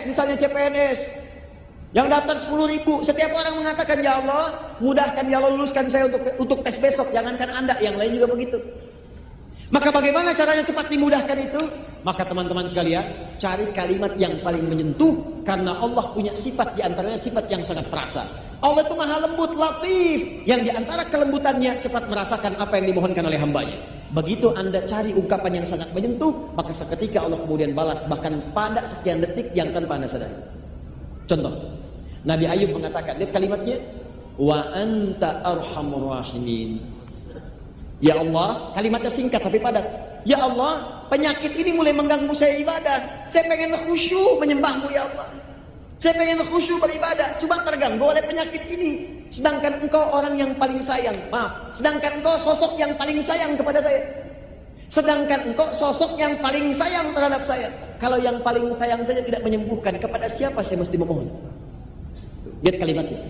misalnya CPNS, yang daftar 10.000, setiap orang mengatakan, ya Allah, mudahkan, ya Allah, luluskan saya untuk tes besok. Jangankan Anda, yang lain juga begitu. Maka bagaimana caranya cepat dimudahkan itu? Maka teman-teman sekalian, cari kalimat yang paling menyentuh, karena Allah punya sifat, diantaranya sifat yang sangat perasa. Allah itu maha lembut, latif, yang diantara kelembutannya cepat merasakan apa yang dimohonkan oleh hambanya. Begitu Anda cari ungkapan yang sangat menyentuh, maka seketika Allah kemudian balas, bahkan pada sekian detik yang tanpa Anda sadari. Contoh, Nabi Ayub mengatakan, lihat kalimatnya, wa anta arhamur rahimin. Ya Allah, kalimatnya singkat tapi padat. Ya Allah, penyakit ini mulai mengganggu saya ibadah. Saya pengen khusyuk menyembahmu ya Allah. Saya pengen khusyuk beribadah, coba terganggu oleh penyakit ini. Sedangkan engkau orang yang paling sayang, maaf, sedangkan engkau sosok yang paling sayang kepada saya. Sedangkan engkau sosok yang paling sayang terhadap saya. Kalau yang paling sayang saja tidak menyembuhkan, kepada siapa saya mesti memohon? Lihat kalimatnya.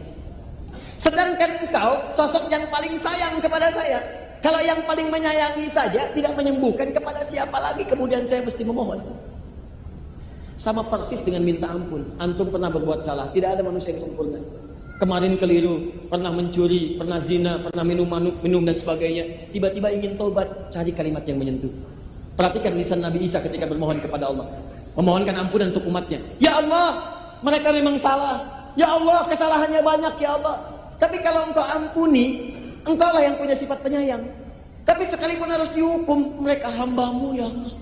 Sedangkan engkau sosok yang paling sayang kepada saya. Kalau yang paling menyayangi saja tidak menyembuhkan, kepada siapa lagi kemudian saya mesti memohon? Sama persis dengan minta ampun. Antum pernah berbuat salah, tidak ada manusia yang sempurna. Kemarin keliru, pernah mencuri, pernah zina, pernah minum dan sebagainya. Tiba-tiba ingin taubat, cari kalimat yang menyentuh. Perhatikan lisan Nabi Isa ketika bermohon kepada Allah, memohonkan ampunan untuk umatnya. Ya Allah, mereka memang salah. Ya Allah, kesalahannya banyak ya Allah. Tapi kalau engkau ampuni, engkau lah yang punya sifat penyayang. Tapi sekalipun harus dihukum, mereka hambamu ya Allah.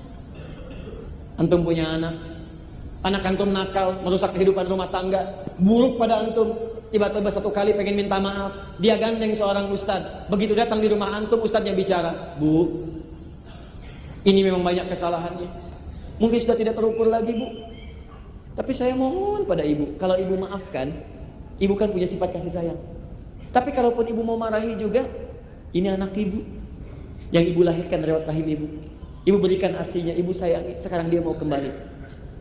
Antum punya anak antum nakal, merusak kehidupan rumah tangga, buruk pada antum. Tiba-tiba satu kali pengen minta maaf, dia gandeng seorang ustad. Begitu datang di rumah antum, ustadnya bicara, Bu, ini memang banyak kesalahannya, mungkin sudah tidak terukur lagi Bu, tapi saya mohon pada ibu, kalau ibu maafkan, ibu kan punya sifat kasih sayang. Tapi kalaupun ibu mau marahi juga, ini anak ibu yang ibu lahirkan lewat rahim ibu. Ibu berikan asinya, ibu sayangi, sekarang dia mau kembali.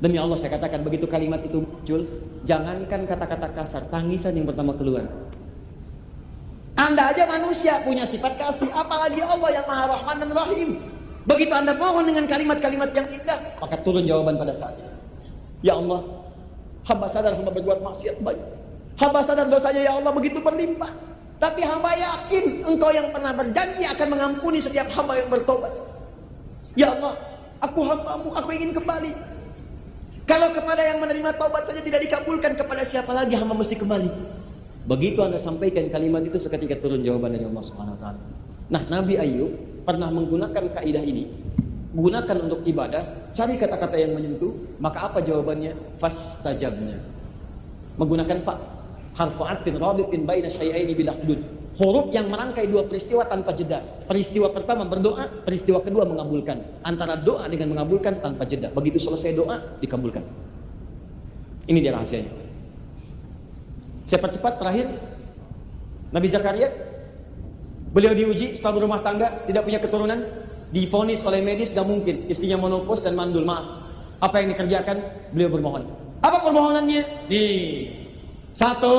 Demi Allah saya katakan, begitu kalimat itu muncul, jangankan kata-kata kasar, tangisan yang pertama keluar. Anda aja manusia punya sifat kasih, apalagi Allah yang Maha Rahman dan Rahim. Begitu Anda mohon dengan kalimat-kalimat yang indah, maka turun jawaban pada saat itu. Ya Allah, hamba sadar hamba berbuat maksiat banyak. Hamba sadar dosanya ya Allah begitu berlimpah. Tapi hamba yakin engkau yang pernah berjanji akan mengampuni setiap hamba yang bertobat. Ya Allah, aku hambamu, aku ingin kembali. Kalau kepada yang menerima taubat saja tidak dikabulkan, kepada siapa lagi hamba mesti kembali? Begitu Anda sampaikan kalimat itu, seketika turun jawaban dari Allah Subhanahu wa taala. Nah, Nabi Ayub pernah menggunakan kaidah ini. Gunakan untuk ibadah, cari kata-kata yang menyentuh, maka apa jawabannya? Fastajabna. Menggunakan fa, harfu atfin rabitin baina syai'aini bila hudud. Huruf yang merangkai dua peristiwa tanpa jeda. Peristiwa pertama berdoa, peristiwa kedua mengabulkan. Antara doa dengan mengabulkan tanpa jeda. Begitu selesai doa, dikabulkan. Ini dia rahasianya. Cepat-cepat terakhir, Nabi Zakaria, beliau diuji setelah berumah tangga, tidak punya keturunan, divonis oleh medis, gak mungkin, istrinya monopos dan mandul, maaf. Apa yang dikerjakan? Beliau bermohon. Apa permohonannya? Satu,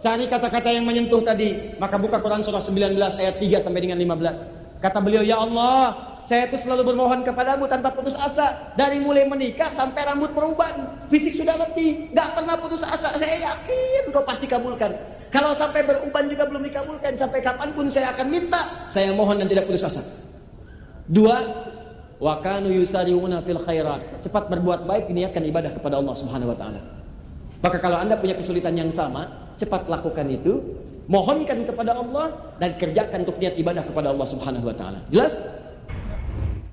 cari kata-kata yang menyentuh tadi. Maka buka Quran surah 19 ayat 3 sampai dengan 15. Kata beliau, ya Allah, saya itu selalu bermohon kepadamu tanpa putus asa. Dari mulai menikah sampai rambut perubahan, fisik sudah letih, gak pernah putus asa. Saya yakin kau pasti kabulkan. Kalau sampai beruban juga belum dikabulkan, sampai kapanpun saya akan minta, saya mohon dan tidak putus asa. Dua, wa kanu yusari'una fil khairat. Cepat berbuat baik, diniatkan ibadah kepada Allah Subhanahu wa taala. Maka kalau Anda punya kesulitan yang sama, cepat lakukan itu, mohonkan kepada Allah dan kerjakan untuk niat ibadah kepada Allah Subhanahu wa taala. Jelas?